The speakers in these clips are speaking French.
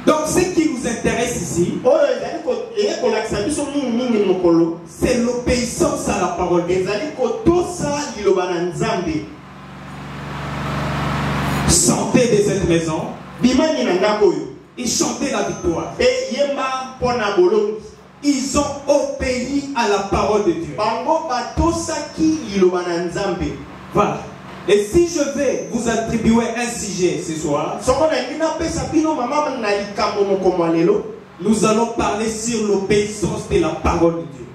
Donc ce qui nous intéresse ici, c'est l'obéissance à la parole. Chantez de cette maison et chantez la victoire. Ils ont obéi à la parole de Dieu. Voilà. Et si je vais vous attribuer un sujet ce soir, nous allons parler sur l'obéissance de la parole de Dieu.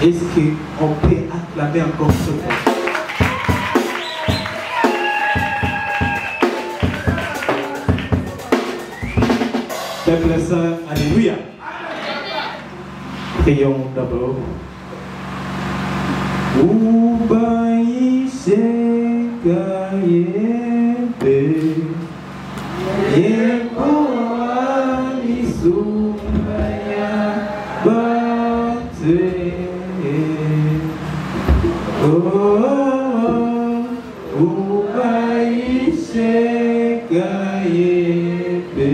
Est-ce qu'on peut acclamer encore ce point? Peuple saint, alléluia. Prions d'abord. Ubaïse kayepe yepoa misubaya bate. Ubaïse kayepe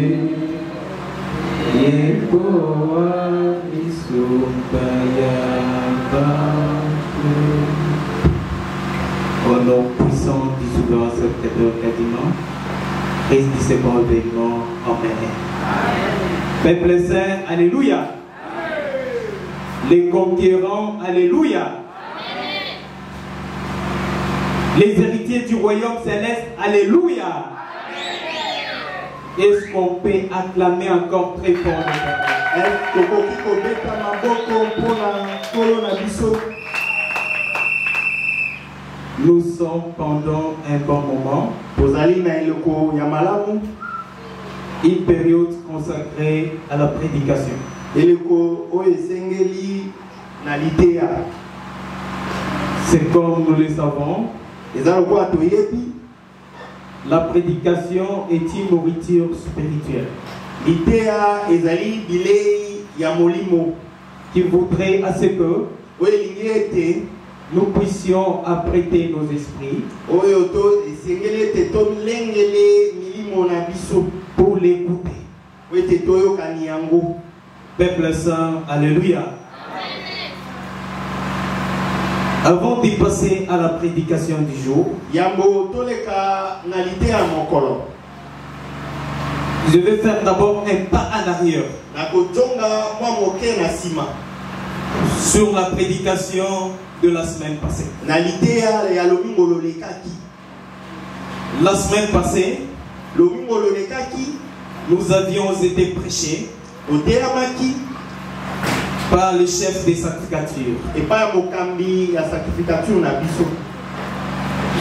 yepoa misubaya bate. Au nom puissant du souverain secrétaire quasiment, Christ dit ses bons événements. Amen. Peuple saint, alléluia. Les conquérants, alléluia. Les héritiers du royaume céleste, alléluia. Est-ce qu'on peut acclamer encore très fort l'Éternel? Nous sommes pendant un bon moment. Une période consacrée à la prédication. C'est comme nous le savons. La prédication est une nourriture spirituelle qui voudrait à ce que nous puissions apprêter nos esprits pour l'écouter. Peuple saint, alléluia. Avant de passer à la prédication du jour, je vais faire d'abord un pas en arrière sur la prédication de la semaine passée. La semaine passée, nous avions été prêchés par le chef des sacrificatures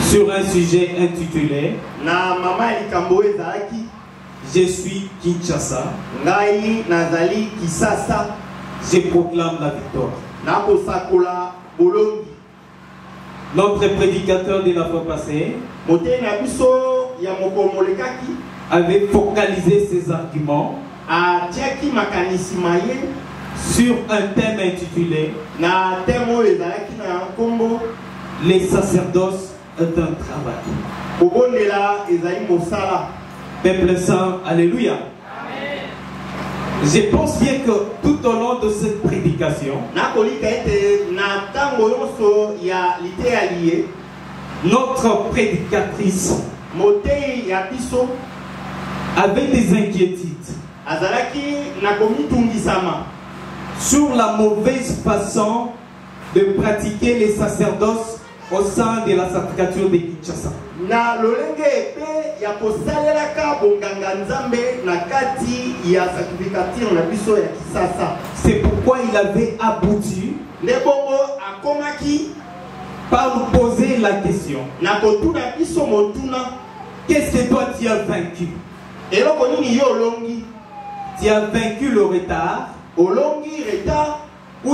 sur un sujet intitulé Je suis Kinshasa, je proclame la victoire. Notre prédicateur de la fois passée avait focalisé ses arguments sur un thème intitulé Les sacerdoces est un travail. Peuple saint, alléluia. Je pense bien que tout au long de cette prédication, notre prédicatrice avait des inquiétudes sur la mauvaise façon de pratiquer les sacerdoces au sein de la sacrificature de Kinshasa. C'est pourquoi il avait abouti par nous poser la question: qu'est-ce que toi tu as vaincu? Tu as vaincu le retard, ou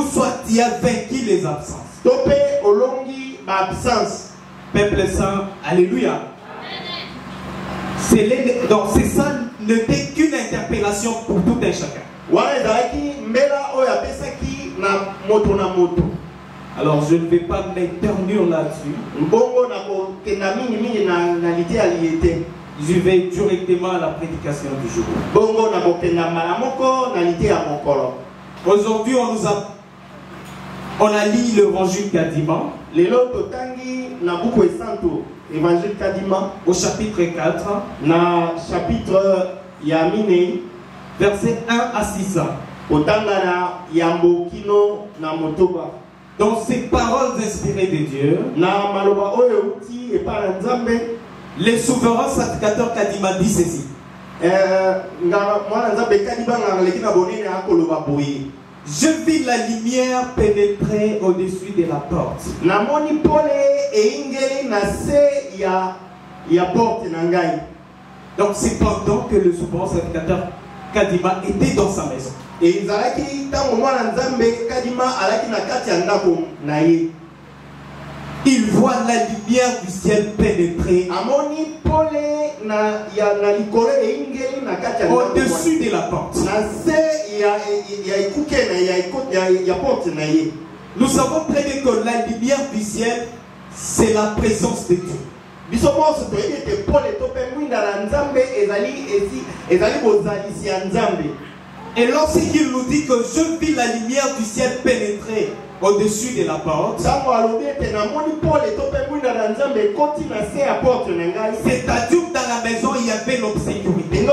soit tu as vaincu les absences. Peuple saint, alléluia. Donc c'est ça, n'était qu'une interpellation pour tout un chacun. Alors je ne vais pas m'éternuer là-dessus. Je vais directement à la prédication du jour. Aujourd'hui on a lu l'évangile Kadima. Au chapitre 4, versets 1 à 6. Dans ces paroles inspirées de Dieu, le souverain sacrificateur Kadima dit ceci: je vis la lumière pénétrer au-dessus de la porte. Donc c'est pendant que le souverain sacrificateur Kadima était dans sa maison. Il voit la lumière du ciel pénétrer au-dessus de la porte. Nous savons très bien que la lumière du ciel, c'est la présence de Dieu. Et lorsqu'il nous dit que je vis la lumière du ciel pénétrer au-dessus de la porte, c'est-à-dire dans la maison il y avait l'obscurité.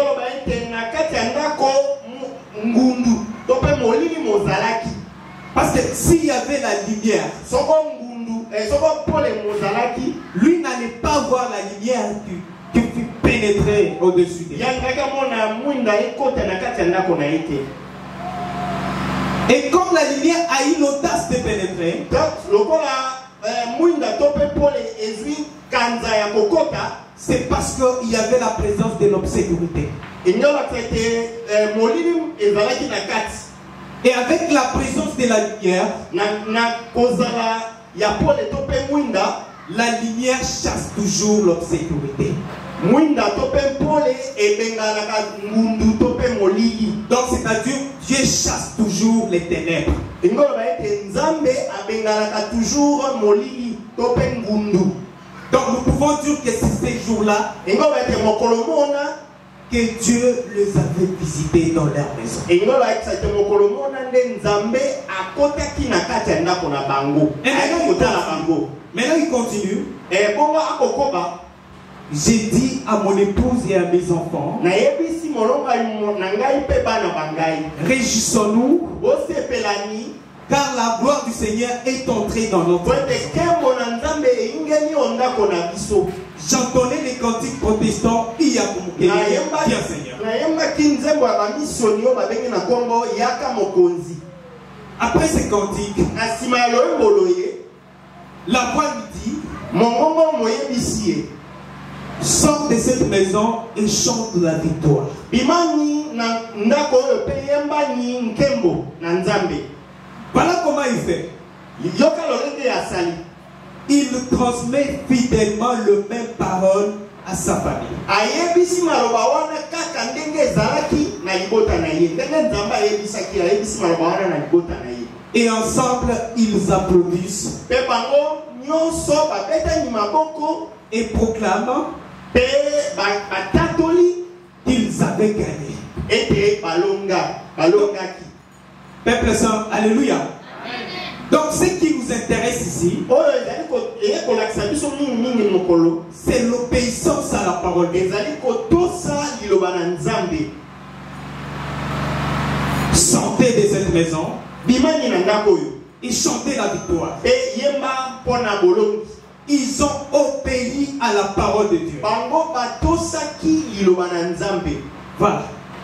Parce que s'il y avait la lumière, lui n'allait pas voir la lumière qui pénétrer au-dessus d'elle. Et comme la lumière a eu l'audace de pénétrer, c'est parce qu'il y avait la présence de l'obscurité. Et avec la présence de la lumière, la lumière chasse toujours l'obscurité. Donc c'est-à-dire Dieu chasse toujours les ténèbres. Donc nous pouvons dire que c'est ces jours-là que Dieu les avait visités dans leur maison. Maintenant il continue. J'ai dit à mon épouse et à mes enfants, réjouissons-nous, car la gloire du Seigneur est entrée dans notre maison. J'entendais les cantiques protestants, bien Seigneur. Après ces cantiques, la voix lui dit, sors de cette maison et chante la victoire. Voilà comment il fait. Il transmet fidèlement le même parole à sa famille. Et ensemble, ils applaudissent et proclament qu'ils avaient gagné. Peuple saint, alléluia. Donc ce qui nous intéresse ici, c'est l'obéissance à la parole. Sortez de cette maison et chantez la victoire. Ils ont obéi à la parole de Dieu. Voilà.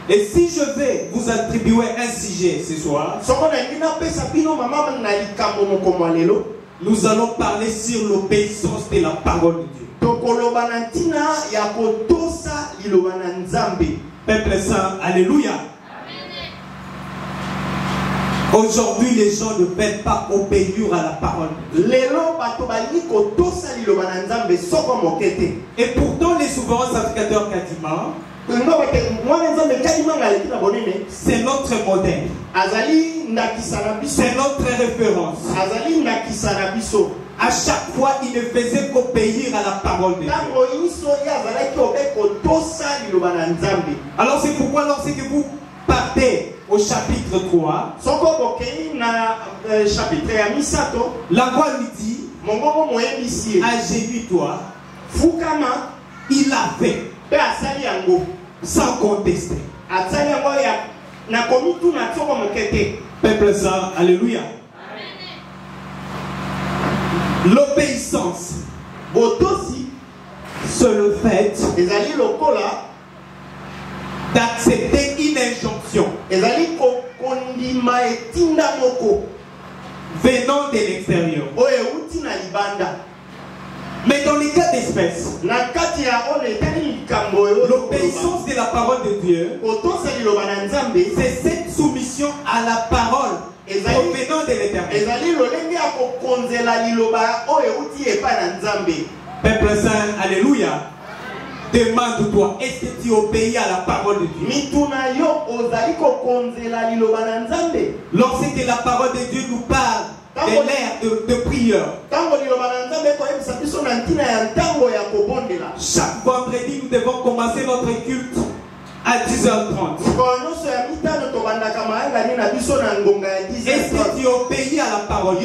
Et si je vais vous attribuer un sujet ce soir, nous allons parler sur l'obéissance de la parole de Dieu. Peuple saint, alléluia. Aujourd'hui, les gens ne veulent pas obéir à la parole de Dieu. Et pourtant, les souverains sacrificateurs Kadima, c'est notre modèle. C'est notre référence. À chaque fois, il ne faisait qu'obéir à la parole de Dieu. Alors c'est pourquoi lorsque vous partez au chapitre 3, la voix lui dit, agenouille-toi. Il a fait sans contester. Peuple saint, alléluia. L'obéissance, c'est le fait d'accepter une injonction venant de l'extérieur. Mais dans les cas d'espèce, l'obéissance de la parole de Dieu, c'est cette soumission à la parole provenant de l'Éternel. Peuple saint, alléluia. Demande-toi, est-ce que tu obéis à la parole de Dieu? Lorsque la parole de Dieu nous parle de l'ère de prière, chaque vendredi nous devons commencer notre culte à 10h30. Est-ce que tu obéis à la parole?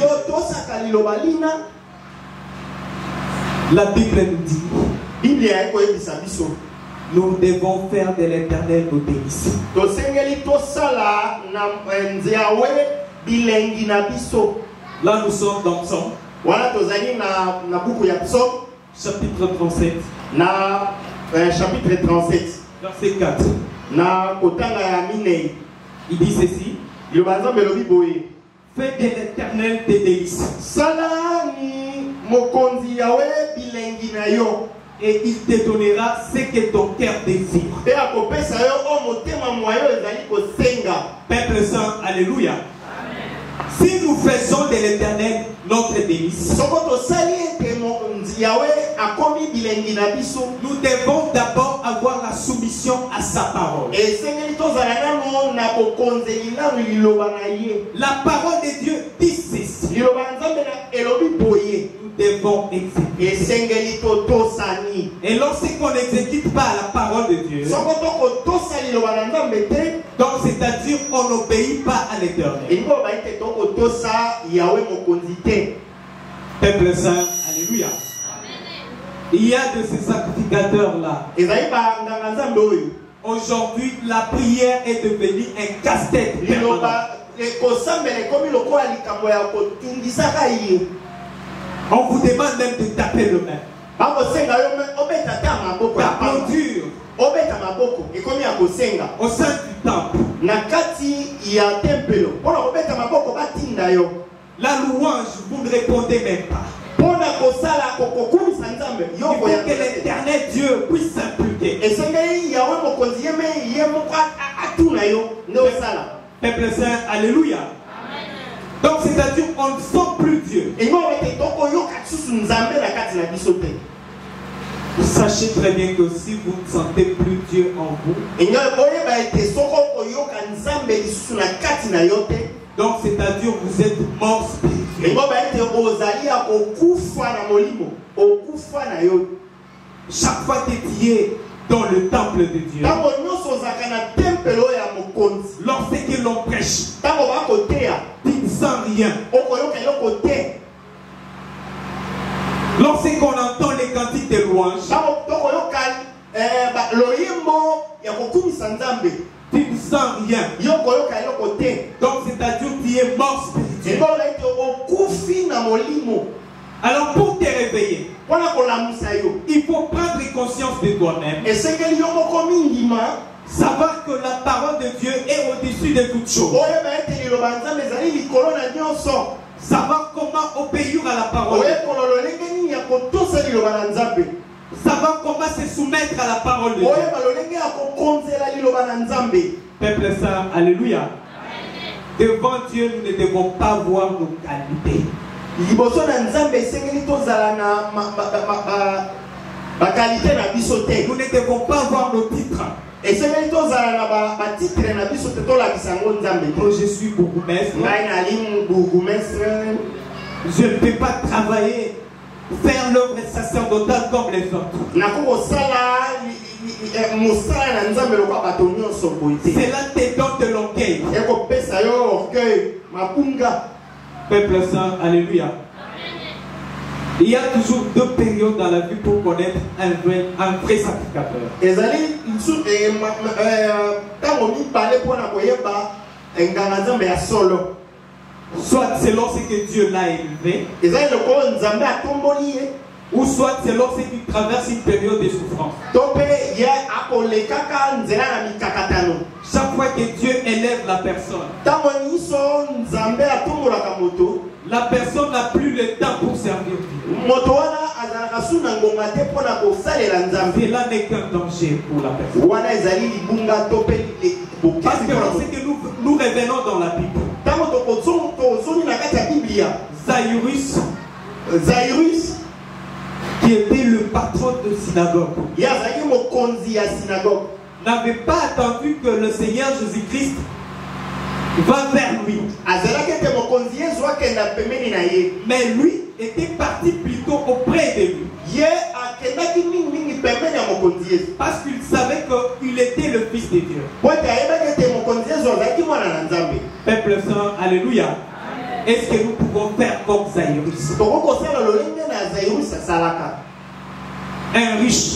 La Bible nous dit, nous devons faire de l'Éternel nos délices. Là nous sommes dans Psaume, chapitre 37. chapitre 37. Verset 4. Na kotanga ya minei. Il dit ceci. Fais de l'Éternel tes délices. Salami mokonzi yawe bilengi na yo. Et il te donnera ce que ton cœur désire. Peuple saint, alléluia. Si nous faisons de l'Éternel notre délice, nous devons d'abord avoir la soumission à sa parole. La parole de Dieu dit ceci. Nous devons exécuter. Et lorsqu'on n'exécute pas la parole de Dieu, donc c'est-à-dire qu'on n'obéit pas à l'Éternel. Peuple saint, alléluia. Il y a de ces sacrificateurs-là. Aujourd'hui, la prière est devenue un casse-tête. On vous demande même de taper le main. D'applaudir au sein du temple. La louange, vous ne répondez même pas. Il faut que l'Éternel Dieu puisse s'impliquer. Peuple saint, alléluia. Donc c'est-à-dire qu'on ne sent plus Dieu. Sachez très bien que si vous ne sentez plus Dieu en vous, donc c'est-à-dire vous êtes mort spirituel. Chaque fois que tu es dans le temple de Dieu, lorsque l'on prêche, tu ne sens rien. Lorsqu'on entend les cantiques de louange, tu ne sens rien. Donc c'est-à-dire que tu es mort spirituel. Alors pour te réveiller, il faut prendre conscience de toi-même. Savoir que la parole de Dieu est au-dessus de toutes choses. Savoir comment obéir à la parole. Savoir comment se soumettre à la parole de Dieu. Peuple saint, alléluia. Devant Dieu, nous ne devons pas voir nos qualités. Nous ne devons pas voir nos titres. Quand je suis bourgmestre, je ne peux pas travailler, faire l'œuvre sacerdotale comme les autres. Cela te donne de l'orgueil. Peuple saint, alléluia. Il y a toujours deux périodes dans la vie pour connaître un vrai sacrificateur. Soit c'est lorsque Dieu l'a élevé, ou soit c'est lorsqu'il traverse une période de souffrance. Chaque fois que Dieu élève la personne, la personne n'a plus le temps pour servir Dieu. Cela n'est qu'un danger pour la personne. Parce que lorsque nous revenons dans la Bible, Zaïrus, qui était le patron de synagogue, n'avait pas attendu que le Seigneur Jésus-Christ va vers lui. Mais lui était parti plutôt auprès de lui. Parce qu'il savait qu'il était le Fils de Dieu. Peuple saint, alléluia. Est-ce que nous pouvons faire comme Zaïrus? Un riche,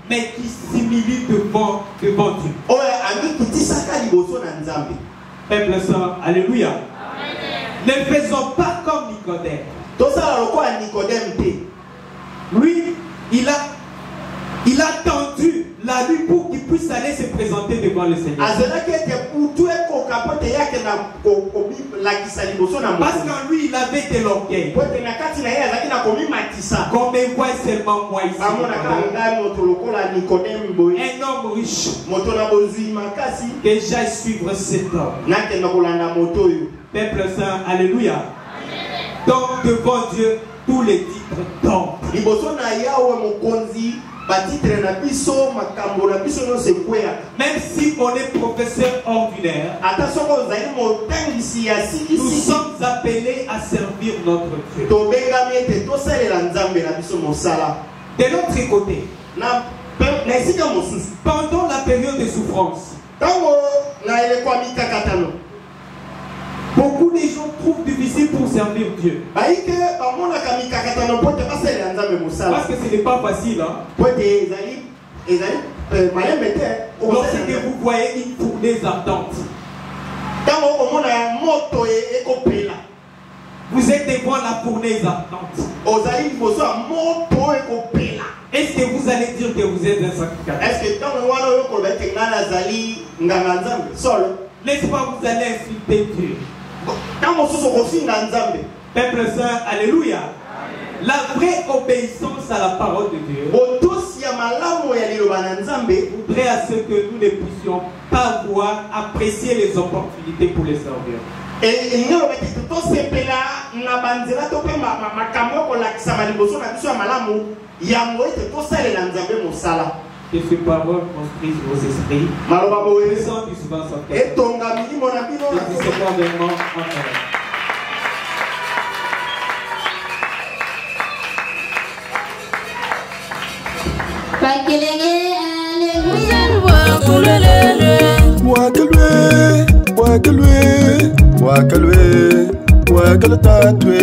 mais qui s'humilie devant Dieu. Peuple saint, alléluia. Ne faisons pas comme Nicodème. Lui, il a Il a tendu la nuit pour qu'il puisse aller se présenter devant le Seigneur. Parce qu'en lui, il avait de l'orgueil. Qu'on me voit seulement moi ici. Un homme riche. Que j'aille suivre cet homme. Peuple saint, alléluia. Donc devant Dieu, tous les titres tombent. Même si on est professeur ordinaire, nous sommes appelés à servir notre Dieu. De l'autre côté, pendant la période de souffrance, beaucoup de gens trouvent difficile pour servir Dieu. Parce que ce n'est pas facile. Hein? Lorsque vous voyez une fournaise ardente, vous êtes devant la fournaise ardente. Est-ce que vous allez dire que vous êtes un sacrificateur? N'est-ce pas, vous allez insulter Dieu? Peuple saint, alléluia. La vraie obéissance à la parole de Dieu voudrait à ce que nous ne puissions pas voir, apprécier les opportunités pour les servir. Que ces paroles construisent vos esprits. Puissant du souvent sortir. Et du secondement en terre. Wakalwe, wakalwe, wakalwe, wakalwe,